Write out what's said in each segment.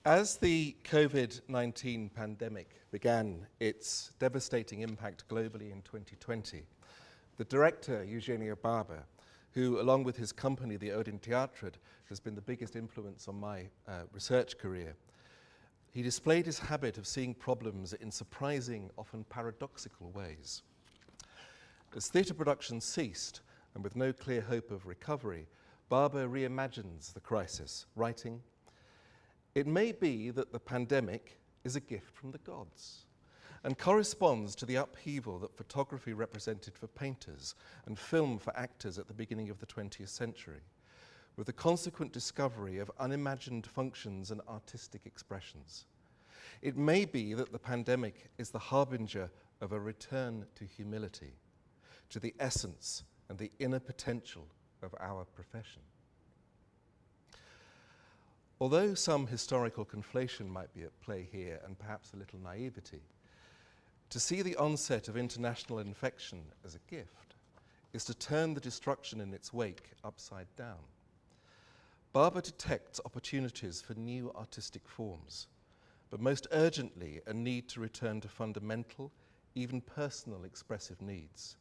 As the COVID-19 pandemic began its devastating impact globally in 2020, the director, Eugenio Barber, who, along with his company, the Odin Teatret, has been the biggest influence on my research career, he displayed his habit of seeing problems in surprising, often paradoxical ways. As theatre production ceased, and with no clear hope of recovery, Barber reimagines the crisis, writing, "It may be that the pandemic is a gift from the gods and corresponds to the upheaval that photography represented for painters and film for actors at the beginning of the 20th century, with the consequent discovery of unimagined functions and artistic expressions. It may be that the pandemic is the harbinger of a return to humility, to the essence and the inner potential of our profession." Although some historical conflation might be at play here and perhaps a little naivety, to see the onset of international infection as a gift is to turn the destruction in its wake upside down. Barber detects opportunities for new artistic forms, but most urgently a need to return to fundamental, even personal expressive needs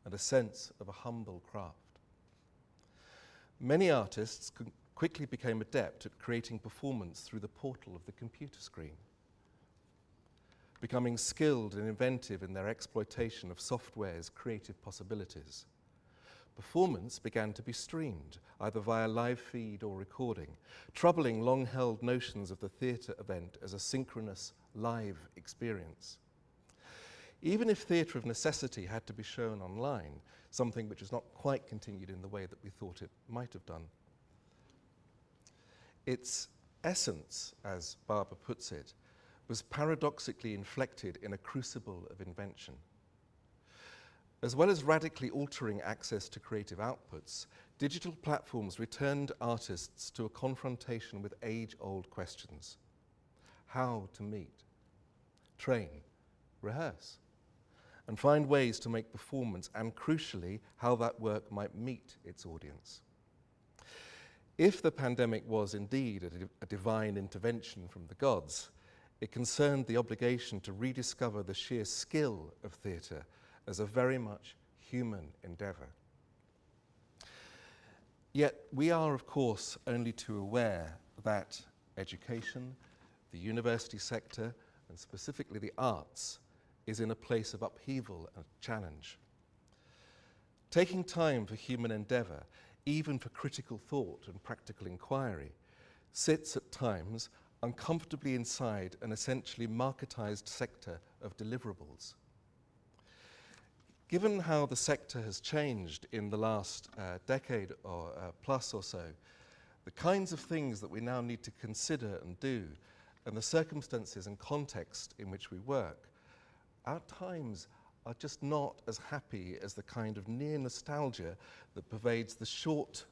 and a sense of a humble craft. Many artists quickly became adept at creating performance through the portal of the computer screen, becoming skilled and inventive in their exploitation of software's creative possibilities. Performance began to be streamed, either via live feed or recording, troubling long-held notions of the theatre event as a synchronous, live experience. Even if theatre of necessity had to be shown online, something which has not quite continued in the way that we thought it might have done, its essence, as Barber puts it, was paradoxically inflected in a crucible of invention. As well as radically altering access to creative outputs, digital platforms returned artists to a confrontation with age-old questions. How to meet, train, rehearse, and find ways to make performance, and crucially, how that work might meet its audience. If the pandemic was indeed a divine intervention from the gods, it concerned the obligation to rediscover the sheer skill of theatre as a very much human endeavour. Yet we are, of course, only too aware that education, the university sector, and specifically the arts, is in a place of upheaval and challenge. Taking time for human endeavour, even for critical thought and practical inquiry, sits at times uncomfortably inside an essentially marketized sector of deliverables. Given how the sector has changed in the last decade or plus or so, the kinds of things that we now need to consider and do, and the circumstances and context in which we work, our times are just not as happy as the kind of near nostalgia that pervades the short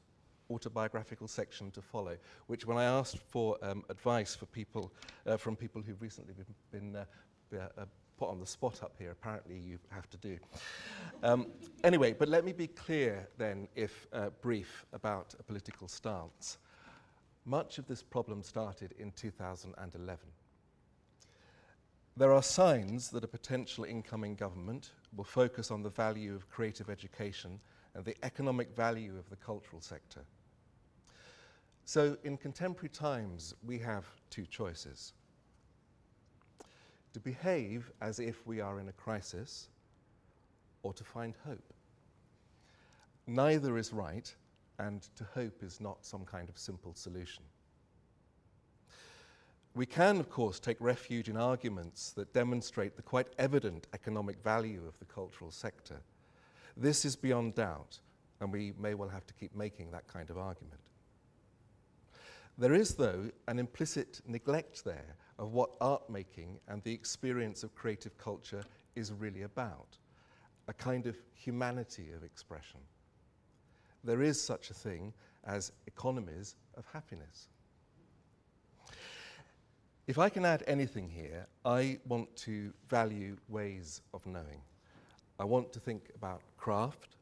autobiographical section to follow, which when I asked for advice for people, from people who've recently been put on the spot up here, apparently you have to do. Anyway, but let me be clear then, if brief, about a political stance. Much of this problem started in 2011. There are signs that a potential incoming government will focus on the value of creative education and the economic value of the cultural sector. So in contemporary times, we have two choices: to behave as if we are in a crisis, or to find hope. Neither is right, and to hope is not some kind of simple solution. We can, of course, take refuge in arguments that demonstrate the quite evident economic value of the cultural sector. This is beyond doubt, and we may well have to keep making that kind of argument. There is, though, an implicit neglect there of what art making and the experience of creative culture is really about, a kind of humanity of expression. There is such a thing as economies of happiness. If I can add anything here, I want to value ways of knowing. I want to think about craft,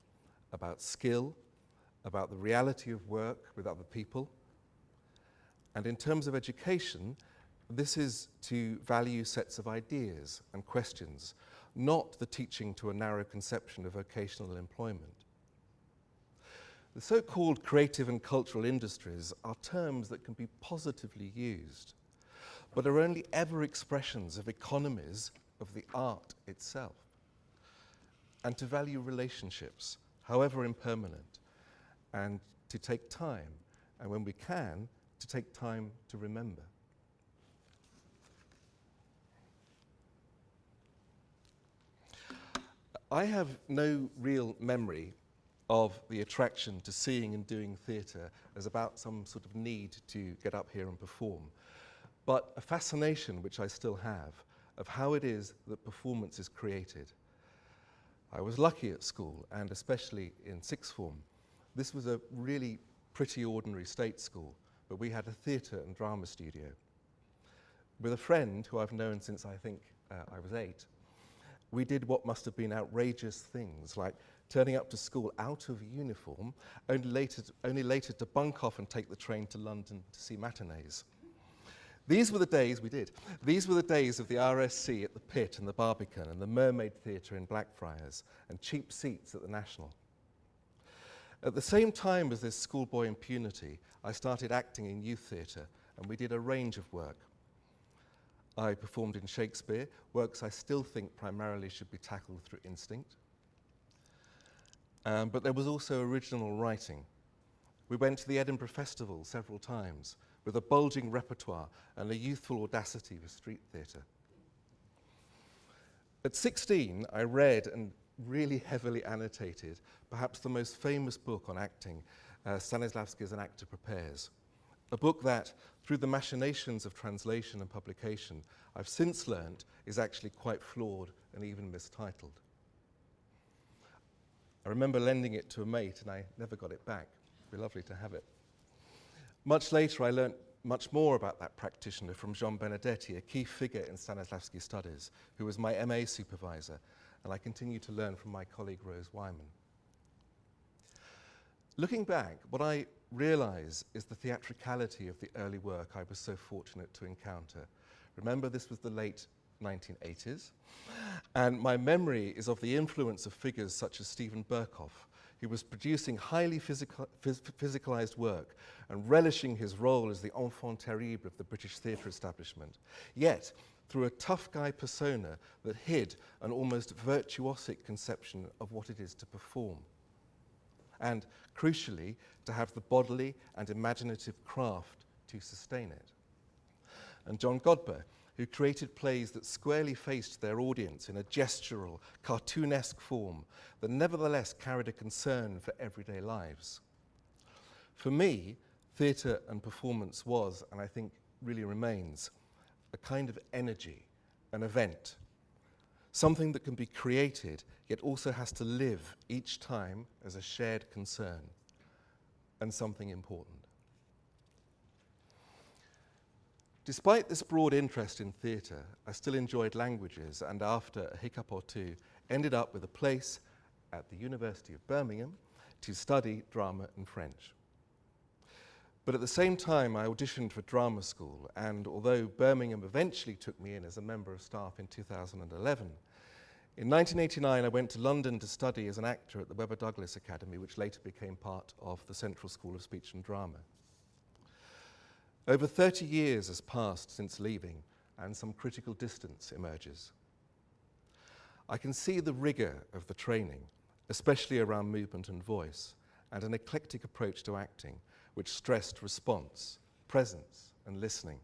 about skill, about the reality of work with other people. And in terms of education, This is to value sets of ideas and questions, not the teaching to a narrow conception of vocational employment. The so-called creative and cultural industries are terms that can be positively used, but are only ever expressions of economies of the art itself, and to value relationships, however impermanent, and to take time, and when we can, to take time to remember. I have no real memory of the attraction to seeing and doing theatre as about some sort of need to get up here and perform, but a fascination, which I still have, of how it is that performance is created. I was lucky at school, and especially in sixth form. This was a really pretty ordinary state school, but we had a theatre and drama studio. With a friend who I've known since I think I was 8, we did what must have been outrageous things, like turning up to school out of uniform, only later to bunk off and take the train to London to see matinees. These were the days we did. These were the days of the RSC at the Pit and the Barbican and the Mermaid Theatre in Blackfriars and cheap seats at the National. At the same time as this schoolboy impunity, I started acting in youth theatre, and we did a range of work. I performed in Shakespeare, works I still think primarily should be tackled through instinct. But there was also original writing. We went to the Edinburgh Festival several times with a bulging repertoire and a youthful audacity for street theatre. At 16, I read and really heavily annotated perhaps the most famous book on acting, Stanislavski's An Actor Prepares, a book that, through the machinations of translation and publication, I've since learnt is actually quite flawed and even mistitled. I remember lending it to a mate and I never got it back. It'd be lovely to have it. Much later, I learnt much more about that practitioner from Jean Benedetti, a key figure in Stanislavski's studies, who was my MA supervisor, and I continue to learn from my colleague Rose Wyman. Looking back, what I realise is the theatricality of the early work I was so fortunate to encounter. Remember, this was the late 1980s, and my memory is of the influence of figures such as Stephen Berkoff, who was producing highly physicalised work and relishing his role as the enfant terrible of the British theatre establishment, yet through a tough guy persona that hid an almost virtuosic conception of what it is to perform, and, crucially, to have the bodily and imaginative craft to sustain it. And John Godber, who created plays that squarely faced their audience in a gestural, cartoonesque form that nevertheless carried a concern for everyday lives. For me, theatre and performance was, and I think really remains, a kind of energy, an event, something that can be created yet also has to live each time as a shared concern, and something important. Despite this broad interest in theatre, I still enjoyed languages, and after a hiccup or two, ended up with a place at the University of Birmingham to study drama and French. But at the same time, I auditioned for drama school, and although Birmingham eventually took me in as a member of staff in 2011, in 1989 I went to London to study as an actor at the Webber Douglas Academy, which later became part of the Central School of Speech and Drama. Over 30 years has passed since leaving, and some critical distance emerges. I can see the rigour of the training, especially around movement and voice, and an eclectic approach to acting, which stressed response, presence, and listening.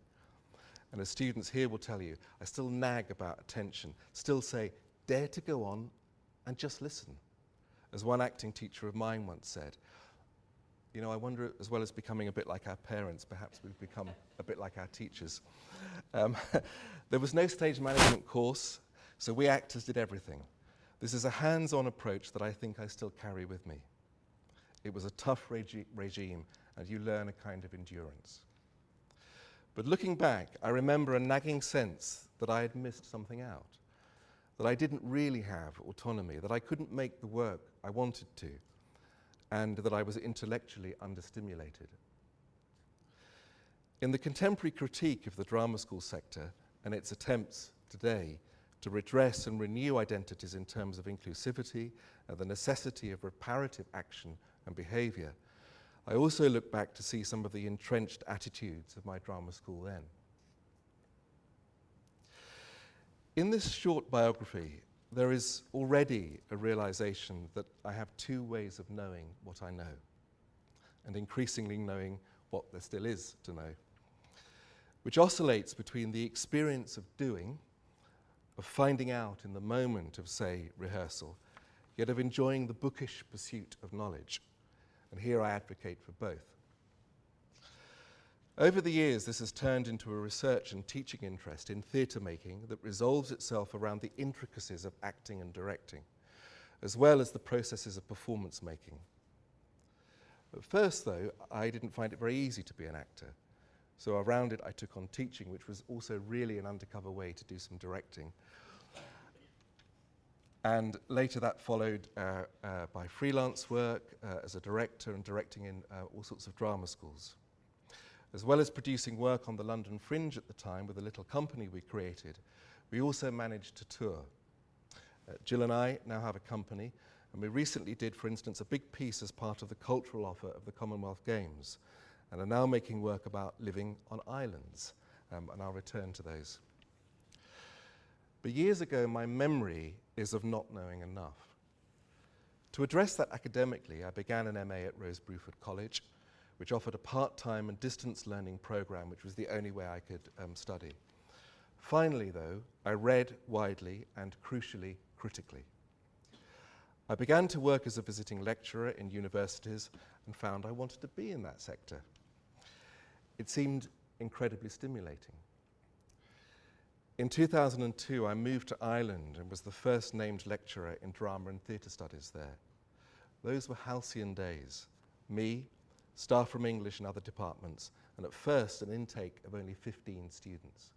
And as students here will tell you, I still nag about attention, still say, dare to go on and just listen. As one acting teacher of mine once said, you know, I wonder, as well as becoming a bit like our parents, perhaps we've become a bit like our teachers. There was no stage management course, so we actors did everything. This is a hands-on approach that I think I still carry with me. It was a tough regime, and you learn a kind of endurance. But looking back, I remember a nagging sense that I had missed something out, that I didn't really have autonomy, that I couldn't make the work I wanted to, and that I was intellectually understimulated. In the contemporary critique of the drama school sector and its attempts today to redress and renew identities in terms of inclusivity and the necessity of reparative action and behaviour, I also look back to see some of the entrenched attitudes of my drama school then. In this short biography, there is already a realization that I have two ways of knowing what I know, and increasingly knowing what there still is to know, which oscillates between the experience of doing, of finding out in the moment of, say, rehearsal, yet of enjoying the bookish pursuit of knowledge. And here I advocate for both. Over the years, this has turned into a research and teaching interest in theatre making that resolves itself around the intricacies of acting and directing, as well as the processes of performance making. At first, though, I didn't find it very easy to be an actor. So around it, I took on teaching, which was also really an undercover way to do some directing. And later that followed by freelance work as a director and directing in all sorts of drama schools. As well as producing work on the London Fringe at the time with a little company we created, we also managed to tour. Jill and I now have a company, and we recently did, for instance, a big piece as part of the cultural offer of the Commonwealth Games, and are now making work about living on islands, and I'll return to those. But years ago, my memory is of not knowing enough. To address that academically, I began an MA at Rose Bruford College, which offered a part-time and distance learning program, which was the only way I could study. Finally, though, I read widely and, crucially, critically. I began to work as a visiting lecturer in universities and found I wanted to be in that sector. It seemed incredibly stimulating. In 2002, I moved to Ireland and was the first named lecturer in drama and theatre studies there. Those were halcyon days. Me, staff from English and other departments, and at first an intake of only 15 students.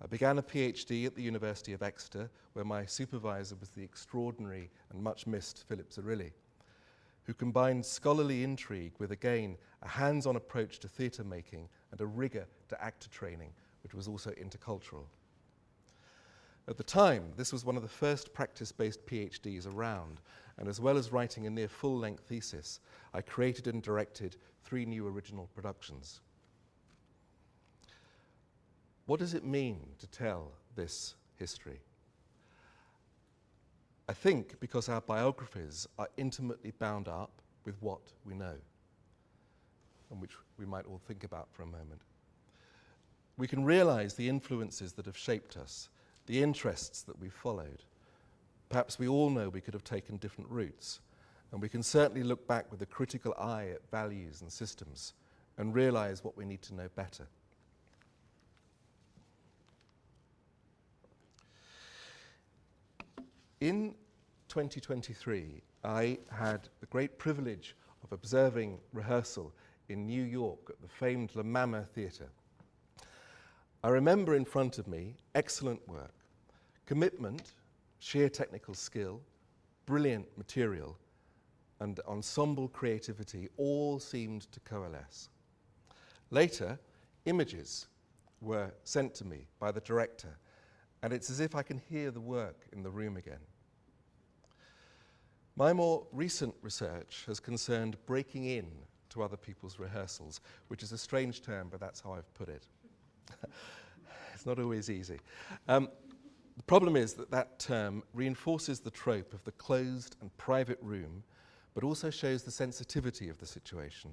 I began a PhD at the University of Exeter, where my supervisor was the extraordinary and much missed Philip Zerilli, who combined scholarly intrigue with, again, a hands-on approach to theatre making and a rigour to actor training, which was also intercultural. At the time, this was one of the first practice-based PhDs around, and as well as writing a near full-length thesis, I created and directed 3 new original productions. What does it mean to tell this history? I think because our biographies are intimately bound up with what we know, and which we might all think about for a moment. We can realize the influences that have shaped us, the interests that we've followed. Perhaps we all know we could have taken different routes, and we can certainly look back with a critical eye at values and systems and realize what we need to know better. In 2023, I had the great privilege of observing rehearsal in New York at the famed La Mama Theatre. I remember in front of me excellent work, commitment, sheer technical skill, brilliant material, and ensemble creativity all seemed to coalesce. Later, images were sent to me by the director, and it's as if I can hear the work in the room again. My more recent research has concerned breaking in to other people's rehearsals, which is a strange term, but that's how I've put it. It's not always easy. The problem is that that term reinforces the trope of the closed and private room, but also shows the sensitivity of the situation.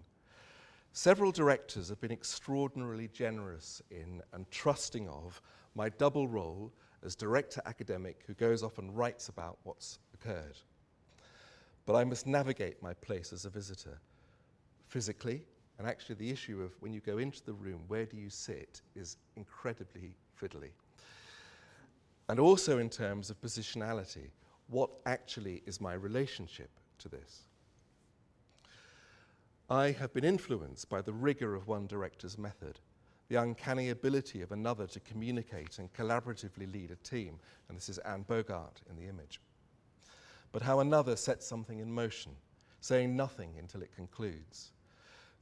Several directors have been extraordinarily generous in and trusting of my double role as director academic who goes off and writes about what's occurred. But I must navigate my place as a visitor physically, and actually the issue of when you go into the room, where do you sit, is incredibly fiddly. And also in terms of positionality, what actually is my relationship to this? I have been influenced by the rigour of one director's method, the uncanny ability of another to communicate and collaboratively lead a team, and this is Anne Bogart in the image. But how another sets something in motion, saying nothing until it concludes.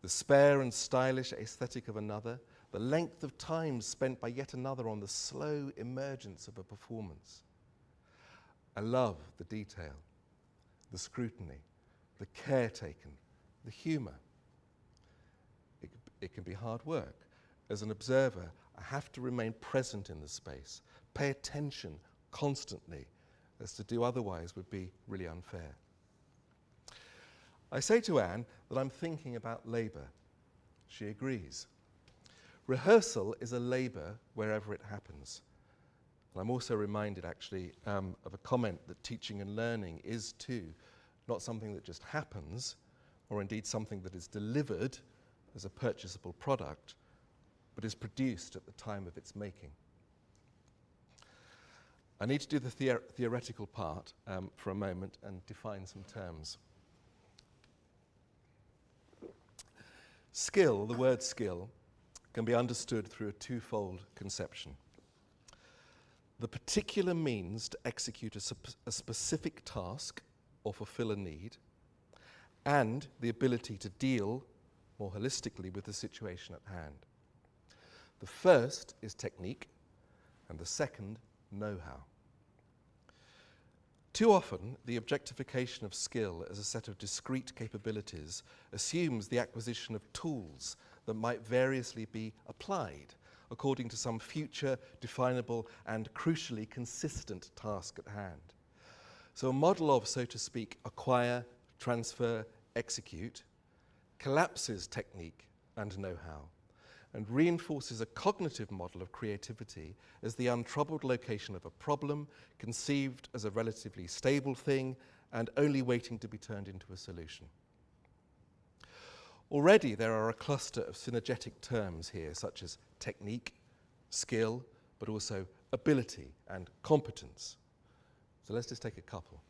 the spare and stylish aesthetic of another, the length of time spent by yet another on the slow emergence of a performance. I love the detail, the scrutiny, the care taken, the humour. It can be hard work. As an observer, I have to remain present in the space, pay attention constantly, as to do otherwise would be really unfair. I say to Anne that I'm thinking about labour. She agrees. Rehearsal is a labour wherever it happens. And I'm also reminded, actually, of a comment that teaching and learning is, too, not something that just happens, or indeed something that is delivered as a purchasable product, but is produced at the time of its making. I need to do the theoretical part for a moment and define some terms. Skill, the word skill, can be understood through a twofold conception. The particular means to execute a specific task or fulfill a need, and the ability to deal more holistically with the situation at hand. The first is technique, and the second, know-how. Too often, the objectification of skill as a set of discrete capabilities assumes the acquisition of tools that might variously be applied according to some future, definable, and crucially consistent task at hand. So a model of, so to speak, acquire, transfer, execute, collapses technique and know-how, and reinforces a cognitive model of creativity as the untroubled location of a problem, conceived as a relatively stable thing, and only waiting to be turned into a solution. Already there are a cluster of synergetic terms here, such as technique, skill, but also ability and competence. So let's just take a couple.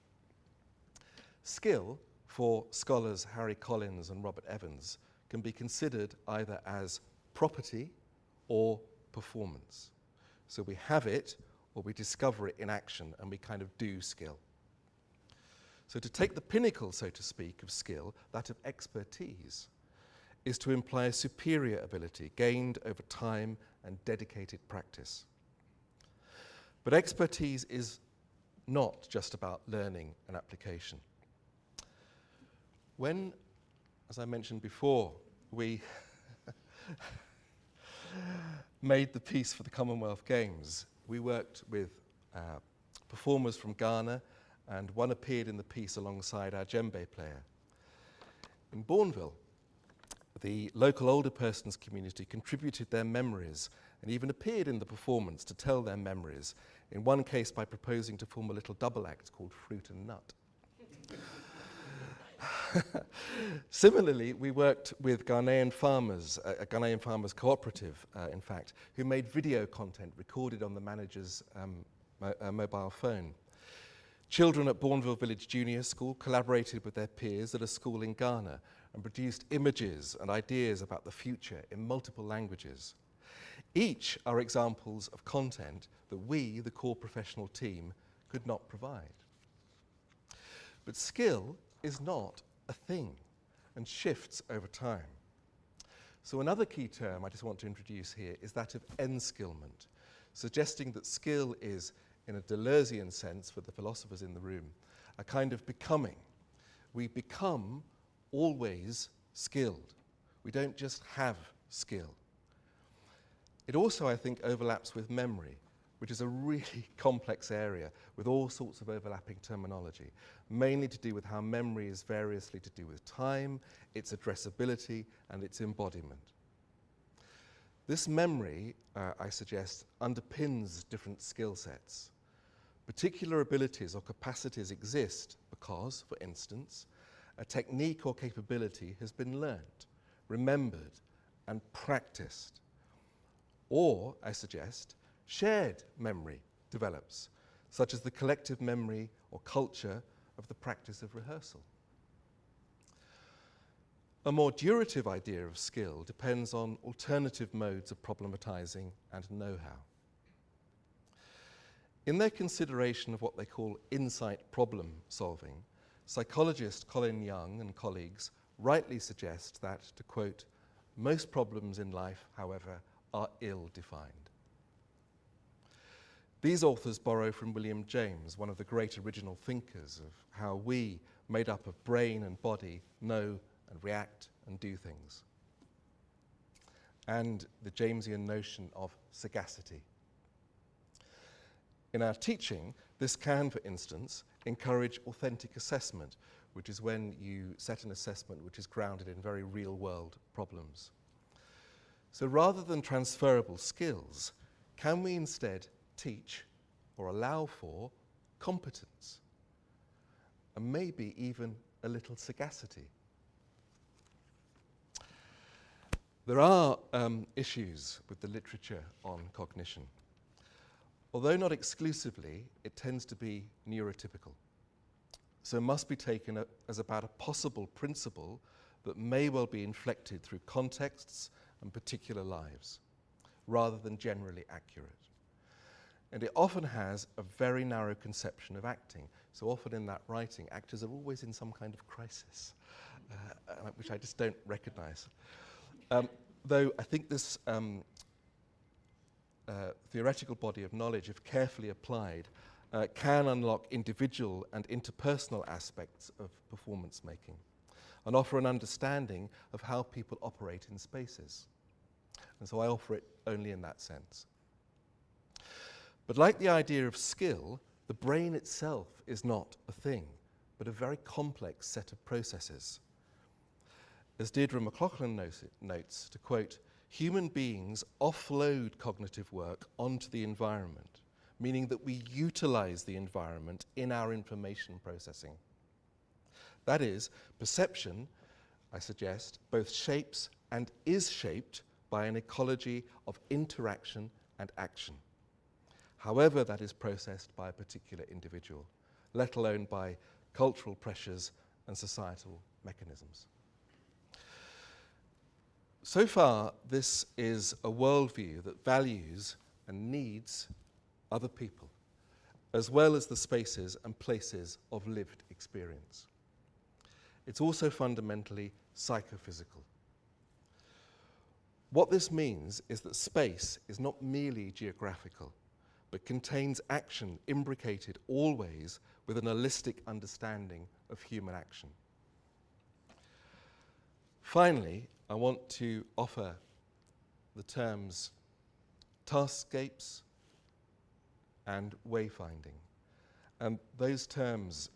Skill, for scholars Harry Collins and Robert Evans, can be considered either as property or performance. So we have it or we discover it in action and we kind of do skill. So to take the pinnacle, so to speak, of skill, that of expertise, is to imply a superior ability gained over time and dedicated practice. But expertise is not just about learning and application. When, as I mentioned before, we made the piece for the Commonwealth Games, we worked with performers from Ghana, and one appeared in the piece alongside our djembe player. In Bourneville, the local older persons community contributed their memories and even appeared in the performance to tell their memories, in one case by proposing to form a little double act called Fruit and Nut. Similarly, we worked with Ghanaian farmers, a Ghanaian farmers cooperative, in fact, who made video content recorded on the manager's mobile phone. Children at Bourneville Village Junior School collaborated with their peers at a school in Ghana and produced images and ideas about the future in multiple languages. Each are examples of content that we, the core professional team, could not provide. But skill is not a thing and shifts over time. So another key term I just want to introduce here is that of enskillment, suggesting that skill is, in a Deleuzian sense for the philosophers in the room, a kind of becoming. We become always skilled. We don't just have skill. It also, I think, overlaps with memory, which is a really complex area with all sorts of overlapping terminology, mainly to do with how memory is variously to do with time, its addressability, and its embodiment. This memory, I suggest, underpins different skill sets. Particular abilities or capacities exist because, for instance, a technique or capability has been learnt, remembered, and practiced. Or, I suggest, shared memory develops, such as the collective memory or culture of the practice of rehearsal. A more durative idea of skill depends on alternative modes of problematizing and know-how. In their consideration of what they call insight problem solving, psychologist Colin Young and colleagues rightly suggest that, to quote, most problems in life, however, are ill-defined. These authors borrow from William James, one of the great original thinkers of how we, made up of brain and body, know and react and do things, and the Jamesian notion of sagacity. In our teaching, this can, for instance, encourage authentic assessment, which is when you set an assessment which is grounded in very real-world problems. So rather than transferable skills, can we instead teach or allow for competence, and maybe even a little sagacity? There are issues with the literature on cognition. Although not exclusively, it tends to be neurotypical. So it must be taken as about a possible principle that may well be inflected through contexts and particular lives, rather than generally accurate. And it often has a very narrow conception of acting. So often in that writing, actors are always in some kind of crisis, which I just don't recognize. Though I think this theoretical body of knowledge, if carefully applied, can unlock individual and interpersonal aspects of performance making and offer an understanding of how people operate in spaces. And so I offer it only in that sense. But like the idea of skill, the brain itself is not a thing, but a very complex set of processes. As Deirdre McLaughlin notes, to quote, human beings offload cognitive work onto the environment, meaning that we utilize the environment in our information processing. That is, perception, I suggest, both shapes and is shaped by an ecology of interaction and action, however that is processed by a particular individual, let alone by cultural pressures and societal mechanisms. So far, this is a worldview that values and needs other people, as well as the spaces and places of lived experience. It's also fundamentally psychophysical. What this means is that space is not merely geographical, but contains action imbricated always with an holistic understanding of human action. Finally, I want to offer the terms taskscapes and wayfinding. And those terms,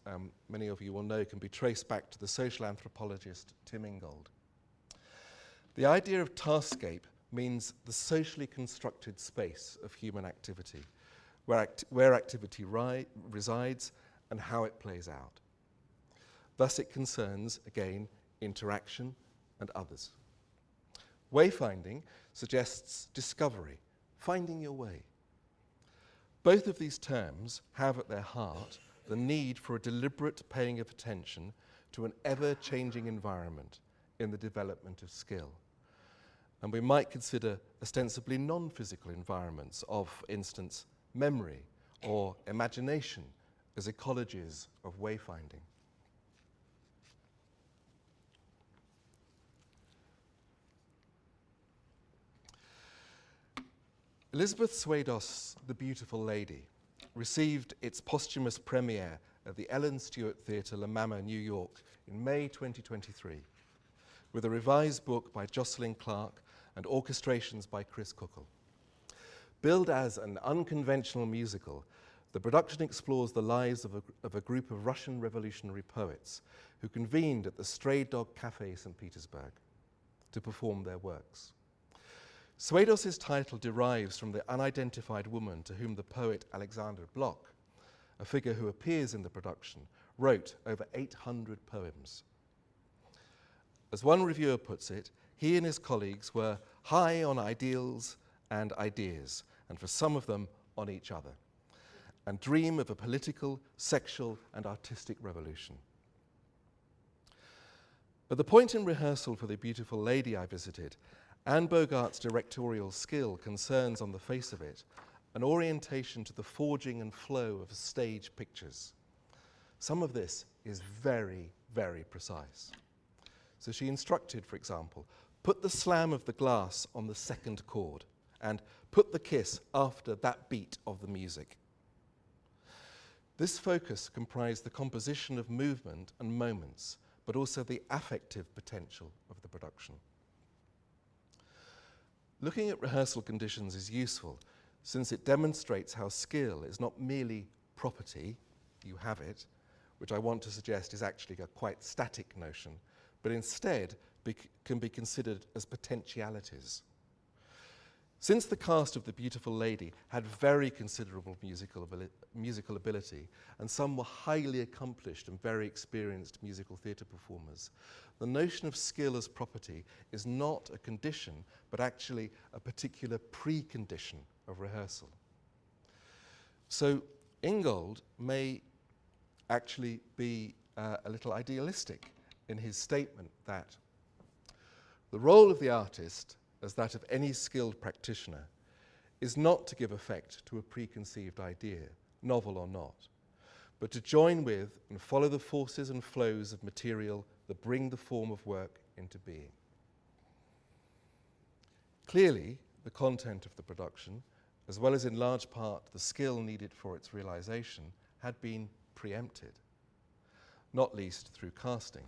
many of you will know, can be traced back to the social anthropologist Tim Ingold. The idea of taskscape means the socially constructed space of human activity, where activity resides and how it plays out. Thus it concerns, again, interaction and others. Wayfinding suggests discovery, finding your way. Both of these terms have at their heart the need for a deliberate paying of attention to an ever-changing environment in the development of skill. And we might consider ostensibly non-physical environments of, for instance, memory or imagination as ecologies of wayfinding. Elizabeth Swados' The Beautiful Lady received its posthumous premiere at the Ellen Stewart Theatre, La Mama, New York in May 2023, with a revised book by Jocelyn Clark and orchestrations by Chris Kuckel. Billed as an unconventional musical, the production explores the lives of a group of Russian revolutionary poets who convened at the Stray Dog Cafe St. Petersburg to perform their works. Swados' title derives from the unidentified woman to whom the poet Alexander Bloch, a figure who appears in the production, wrote over 800 poems. As one reviewer puts it, he and his colleagues were high on ideals and ideas, and for some of them, on each other, and dream of a political, sexual, and artistic revolution. At the point in rehearsal for The Beautiful Lady I visited, Anne Bogart's directorial skill concerns, on the face of it, an orientation to the forging and flow of stage pictures. Some of this is very, very precise. So she instructed, for example, put the slam of the glass on the second chord and put the kiss after that beat of the music. This focus comprised the composition of movement and moments, but also the affective potential of the production. Looking at rehearsal conditions is useful, since it demonstrates how skill is not merely property, you have it, which I want to suggest is actually a quite static notion, but instead can be considered as potentialities. Since the cast of The Beautiful Lady had very considerable musical ability, and some were highly accomplished and very experienced musical theatre performers, the notion of skill as property is not a condition, but actually a particular precondition of rehearsal. So Ingold may actually be a little idealistic in his statement that the role of the artist, as that of any skilled practitioner, is not to give effect to a preconceived idea, novel or not, but to join with and follow the forces and flows of material that bring the form of work into being. Clearly, the content of the production, as well as in large part the skill needed for its realization, had been preempted, not least through casting.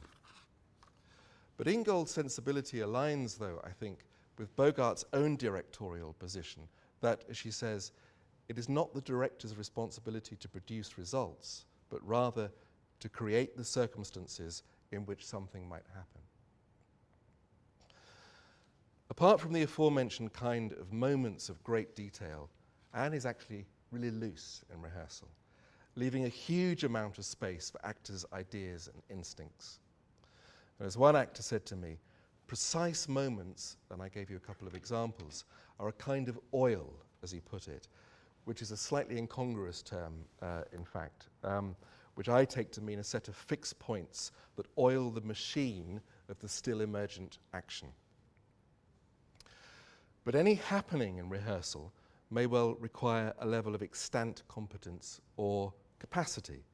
But Ingold's sensibility aligns, though, I think, with Bogart's own directorial position that, as she says, it is not the director's responsibility to produce results, but rather to create the circumstances in which something might happen. Apart from the aforementioned kind of moments of great detail, Anne is actually really loose in rehearsal, leaving a huge amount of space for actors' ideas and instincts. And as one actor said to me, precise moments, and I gave you a couple of examples, are a kind of oil, as he put it, which is a slightly incongruous term, in fact, which I take to mean a set of fixed points that oil the machine of the still emergent action. But any happening in rehearsal may well require a level of extant competence or capacity,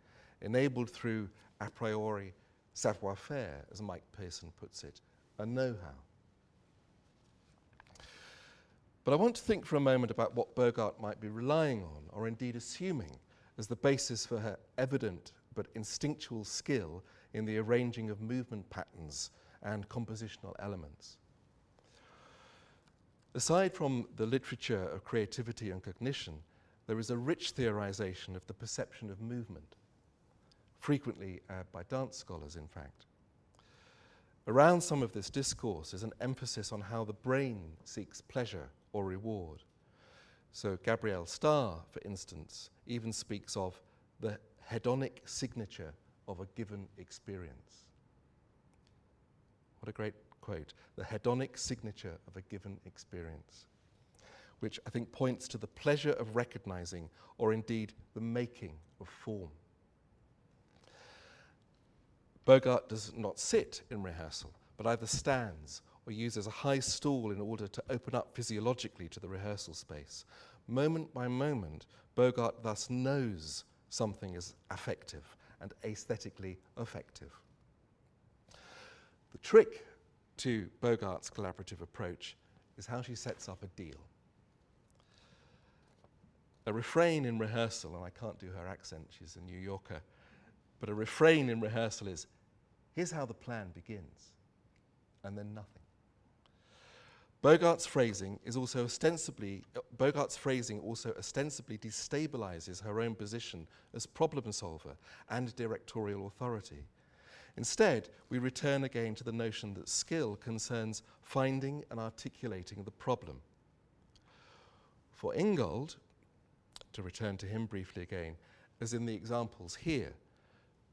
enabled through a priori savoir-faire, as Mike Pearson puts it, a know-how. But I want to think for a moment about what Bogart might be relying on, or indeed assuming, as the basis for her evident but instinctual skill in the arranging of movement patterns and compositional elements. Aside from the literature of creativity and cognition, there is a rich theorization of the perception of movement, frequently by dance scholars, in fact. Around some of this discourse is an emphasis on how the brain seeks pleasure or reward. So Gabrielle Starr, for instance, even speaks of the hedonic signature of a given experience. What a great quote, the hedonic signature of a given experience, which I think points to the pleasure of recognizing, or indeed the making of form. Bogart does not sit in rehearsal, but either stands or uses a high stool in order to open up physiologically to the rehearsal space. Moment by moment, Bogart thus knows something is affective and aesthetically effective. The trick to Bogart's collaborative approach is how she sets up a deal. A refrain in rehearsal, and I can't do her accent, she's a New Yorker, but a refrain in rehearsal is, here's how the plan begins, and then nothing. Bogart's phrasing also ostensibly destabilizes her own position as problem solver and directorial authority. Instead, we return again to the notion that skill concerns finding and articulating the problem. For Ingold, to return to him briefly again, as in the examples here,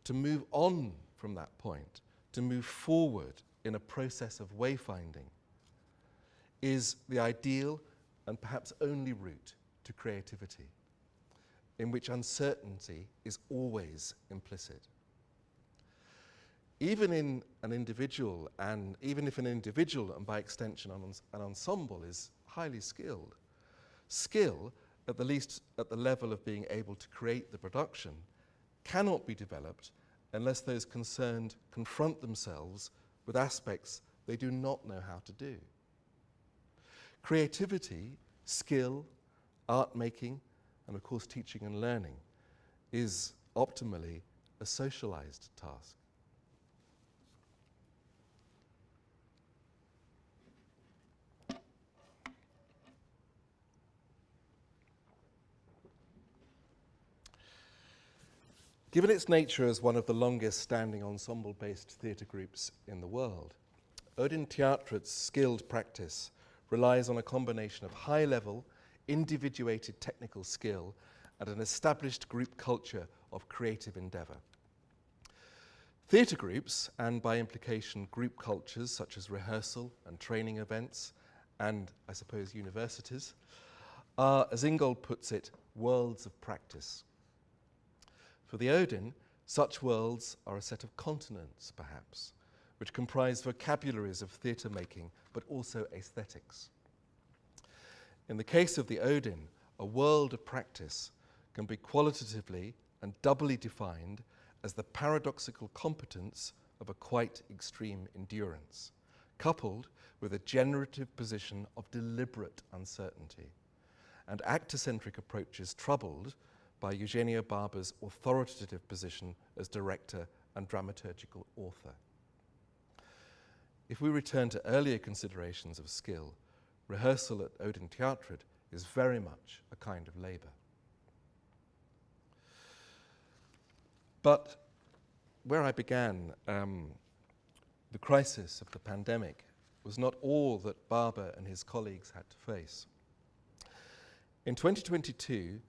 to move on from that point, to move forward in a process of wayfinding, is the ideal and perhaps only route to creativity, in which uncertainty is always implicit. Even in an individual, and even if an individual, and by extension an ensemble, is highly skilled, skill, at the least at the level of being able to create the production, cannot be developed unless those concerned confront themselves with aspects they do not know how to do. Creativity, skill, art making, and of course teaching and learning is optimally a socialized task. Given its nature as one of the longest standing ensemble-based theatre groups in the world, Odin Teatret's skilled practice relies on a combination of high-level, individuated technical skill and an established group culture of creative endeavour. Theatre groups, and by implication group cultures such as rehearsal and training events, and I suppose universities, are, as Ingold puts it, worlds of practice. For the Odin, such worlds are a set of continents, perhaps, which comprise vocabularies of theatre making, but also aesthetics. In the case of the Odin, a world of practice can be qualitatively and doubly defined as the paradoxical competence of a quite extreme endurance, coupled with a generative position of deliberate uncertainty, and actor-centric approaches troubled by Eugenia Barber's authoritative position as director and dramaturgical author. If we return to earlier considerations of skill, rehearsal at Odin Teatret is very much a kind of labour. But where I began, the crisis of the pandemic was not all that Barber and his colleagues had to face. In 2022,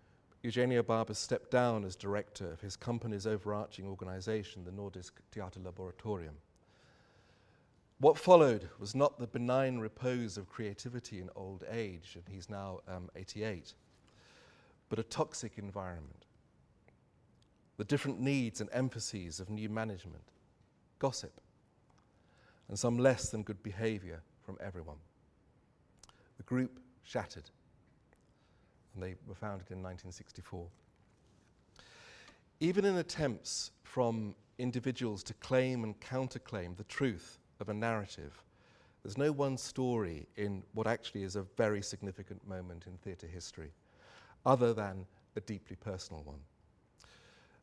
Eugenia Barber stepped down as director of his company's overarching organisation, the Nordisk Teaterlaboratorium. What followed was not the benign repose of creativity in old age, and he's now 88, but a toxic environment. The different needs and emphases of new management, gossip, and some less than good behaviour from everyone. The group shattered, and they were founded in 1964. Even in attempts from individuals to claim and counterclaim the truth of a narrative, there's no one story in what actually is a very significant moment in theatre history, other than a deeply personal one.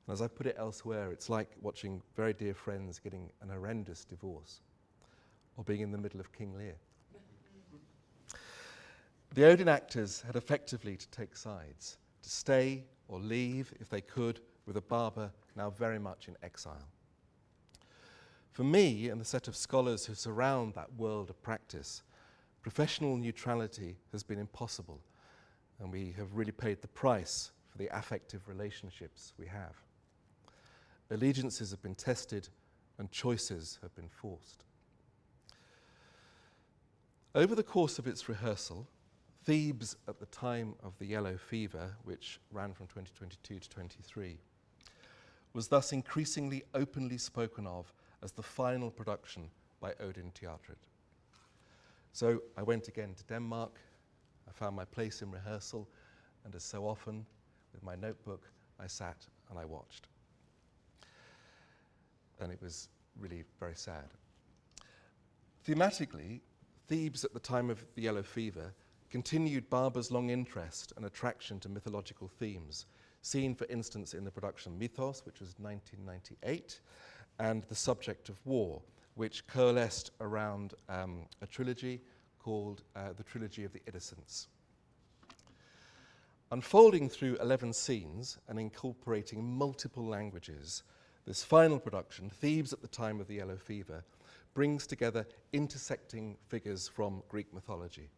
And as I put it elsewhere, it's like watching very dear friends getting an horrendous divorce, or being in the middle of King Lear. The Odin actors had effectively to take sides, to stay or leave, if they could, with a Barber now very much in exile. For me and the set of scholars who surround that world of practice, professional neutrality has been impossible, and we have really paid the price for the affective relationships we have. Allegiances have been tested and choices have been forced. Over the course of its rehearsal, Thebes at the time of the Yellow Fever, which ran from 2022 to 23, was thus increasingly openly spoken of as the final production by Odin Teatret. So I went again to Denmark, I found my place in rehearsal, and as so often, with my notebook, I sat and I watched. And it was really very sad. Thematically, Thebes at the time of the Yellow Fever continued Barber's long interest and attraction to mythological themes, seen, for instance, in the production Mythos, which was 1998, and The Subject of War, which coalesced around a trilogy called the Trilogy of the Innocents. Unfolding through 11 scenes and incorporating multiple languages, this final production, Thebes at the time of the Yellow Fever, brings together intersecting figures from Greek mythology.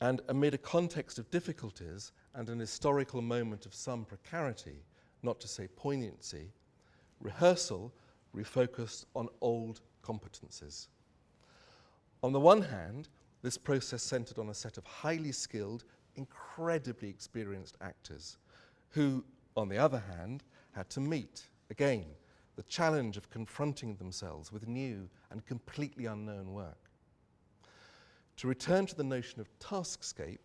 And amid a context of difficulties and an historical moment of some precarity, not to say poignancy, rehearsal refocused on old competences. On the one hand, this process centred on a set of highly skilled, incredibly experienced actors who, on the other hand, had to meet, again, the challenge of confronting themselves with new and completely unknown work. To return to the notion of taskscape,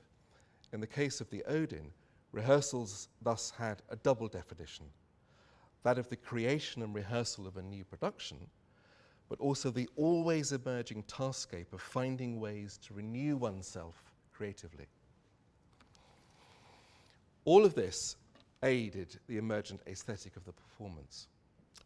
in the case of the Odin, rehearsals thus had a double definition, that of the creation and rehearsal of a new production, but also the always emerging taskscape of finding ways to renew oneself creatively. All of this aided the emergent aesthetic of the performance.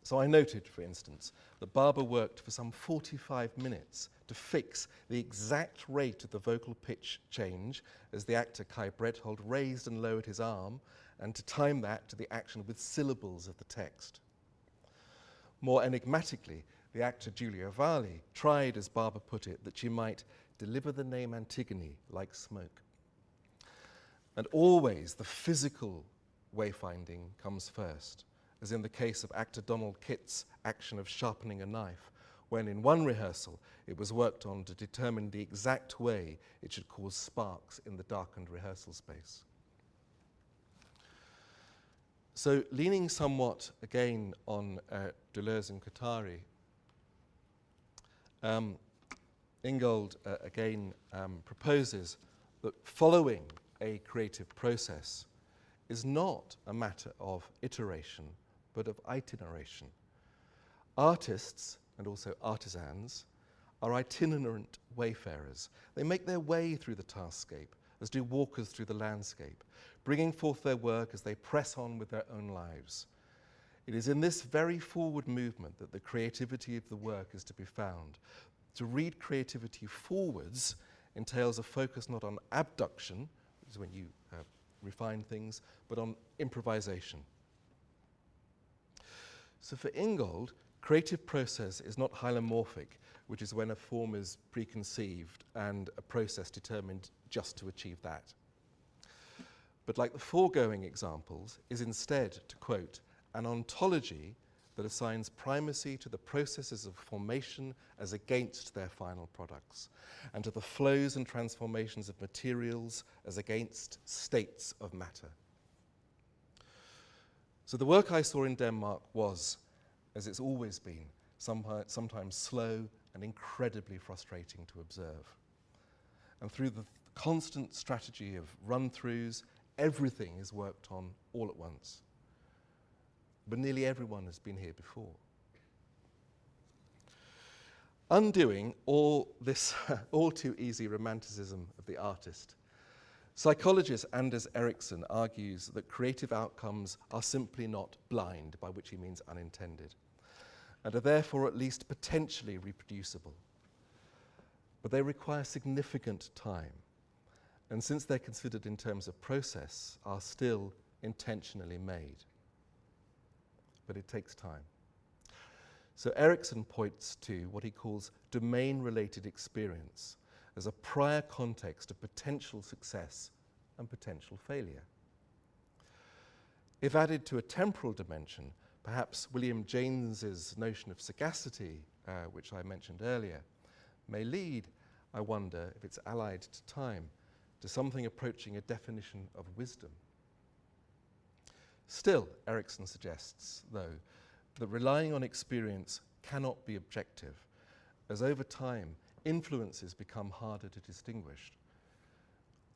So I noted, for instance, that Barber worked for some 45 minutes to fix the exact rate of the vocal pitch change as the actor Kai Brethold raised and lowered his arm, and to time that to the action with syllables of the text. More enigmatically, the actor Giulia Valli tried, as Barber put it, that she might deliver the name Antigone like smoke. And always the physical wayfinding comes first, as in the case of actor Donald Kitt's action of sharpening a knife, when in one rehearsal it was worked on to determine the exact way it should cause sparks in the darkened rehearsal space. So, leaning somewhat again on Deleuze and Guattari, Ingold again proposes that following a creative process is not a matter of iteration, but of itineration. Artists, and also artisans, are itinerant wayfarers. They make their way through the taskscape, as do walkers through the landscape, bringing forth their work as they press on with their own lives. It is in this very forward movement that the creativity of the work is to be found. To read creativity forwards entails a focus not on abduction, which is when you refine things, but on improvisation. So for Ingold, creative process is not hylomorphic, which is when a form is preconceived and a process determined just to achieve that. But like the foregoing examples, is instead, to quote, an ontology that assigns primacy to the processes of formation as against their final products, and to the flows and transformations of materials as against states of matter. So the work I saw in Denmark was, as it's always been, sometimes slow and incredibly frustrating to observe. And through the constant strategy of run-throughs, everything is worked on all at once. But nearly everyone has been here before. Undoing all this all too easy romanticism of the artist, psychologist Anders Ericsson argues that creative outcomes are simply not blind, by which he means unintended, and are therefore at least potentially reproducible. But they require significant time, and since they're considered in terms of process, are still intentionally made. But it takes time. So Ericsson points to what he calls domain-related experience as a prior context of potential success and potential failure. If added to a temporal dimension, perhaps William James's notion of sagacity, which I mentioned earlier, may lead, I wonder, if it's allied to time, to something approaching a definition of wisdom. Still, Ericsson suggests, though, that relying on experience cannot be objective, as over time, influences become harder to distinguish.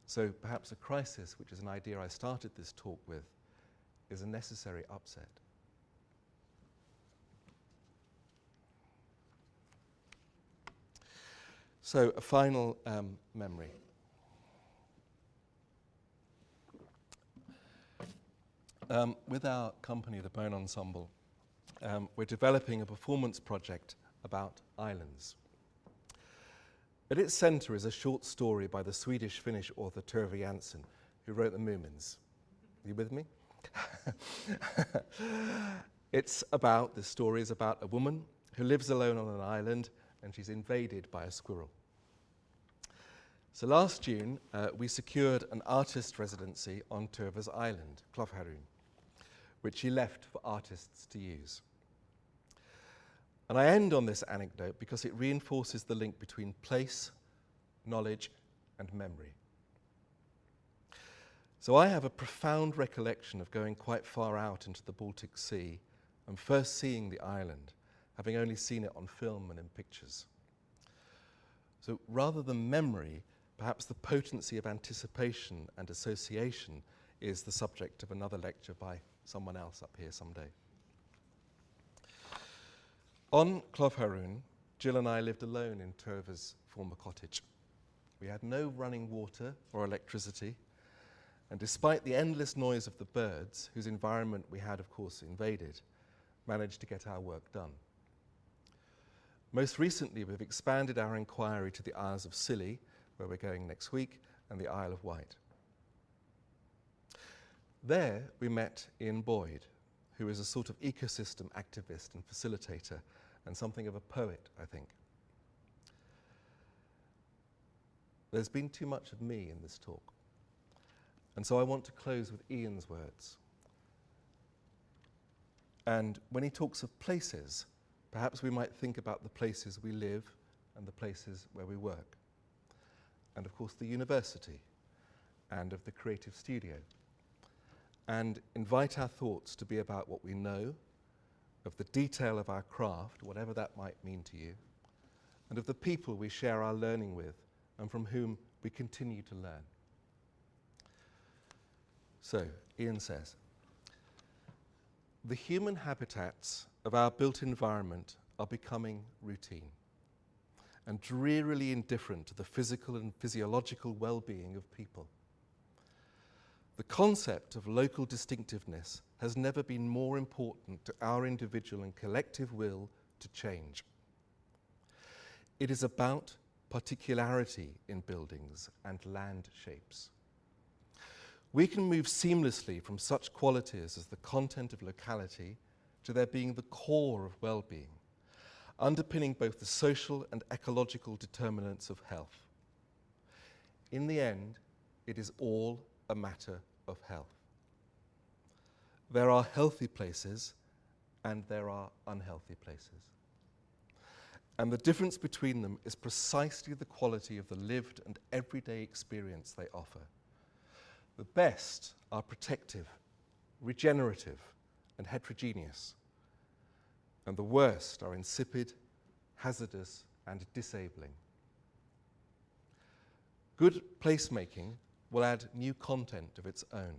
So perhaps a crisis, which is an idea I started this talk with, is a necessary upset. So a final memory. With our company, the Bone Ensemble, we're developing a performance project about islands. At its centre is a short story by the Swedish-Finnish author Tove Jansson, who wrote The Moomins. Are you with me? This story is about a woman who lives alone on an island, and she's invaded by a squirrel. So last June, we secured an artist residency on Tove's island, Klofharun, which she left for artists to use. And I end on this anecdote because it reinforces the link between place, knowledge, and memory. So I have a profound recollection of going quite far out into the Baltic Sea and first seeing the island, having only seen it on film and in pictures. So rather than memory, perhaps the potency of anticipation and association is the subject of another lecture by someone else up here someday. On Klofharun, Jill and I lived alone in Tova's former cottage. We had no running water or electricity, and despite the endless noise of the birds, whose environment we had, of course, invaded, managed to get our work done. Most recently, we've expanded our inquiry to the Isles of Scilly, where we're going next week, and the Isle of Wight. There, we met Ian Boyd, who is a sort of ecosystem activist and facilitator, and something of a poet, I think. There's been too much of me in this talk, and so I want to close with Ian's words. And when he talks of places, perhaps we might think about the places we live and the places where we work, and of course the university, and of the creative studio, and invite our thoughts to be about what we know, of the detail of our craft, whatever that might mean to you, and of the people we share our learning with and from whom we continue to learn. So, Ian says, the human habitats of our built environment are becoming routine and drearily indifferent to the physical and physiological well-being of people. The concept of local distinctiveness has never been more important to our individual and collective will to change. It is about particularity in buildings and land shapes. We can move seamlessly from such qualities as the content of locality to their being the core of well-being, underpinning both the social and ecological determinants of health. In the end, it is all a matter of health. There are healthy places and there are unhealthy places. And the difference between them is precisely the quality of the lived and everyday experience they offer. The best are protective, regenerative, and heterogeneous. And the worst are insipid, hazardous, and disabling. Good placemaking will add new content of its own,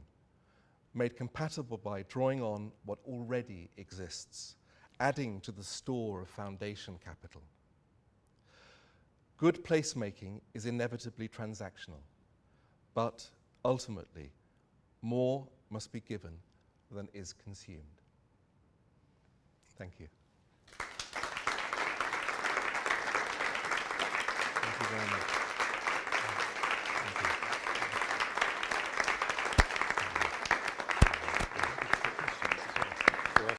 made compatible by drawing on what already exists, adding to the store of foundation capital. Good placemaking is inevitably transactional, but ultimately, more must be given than is consumed. Thank you.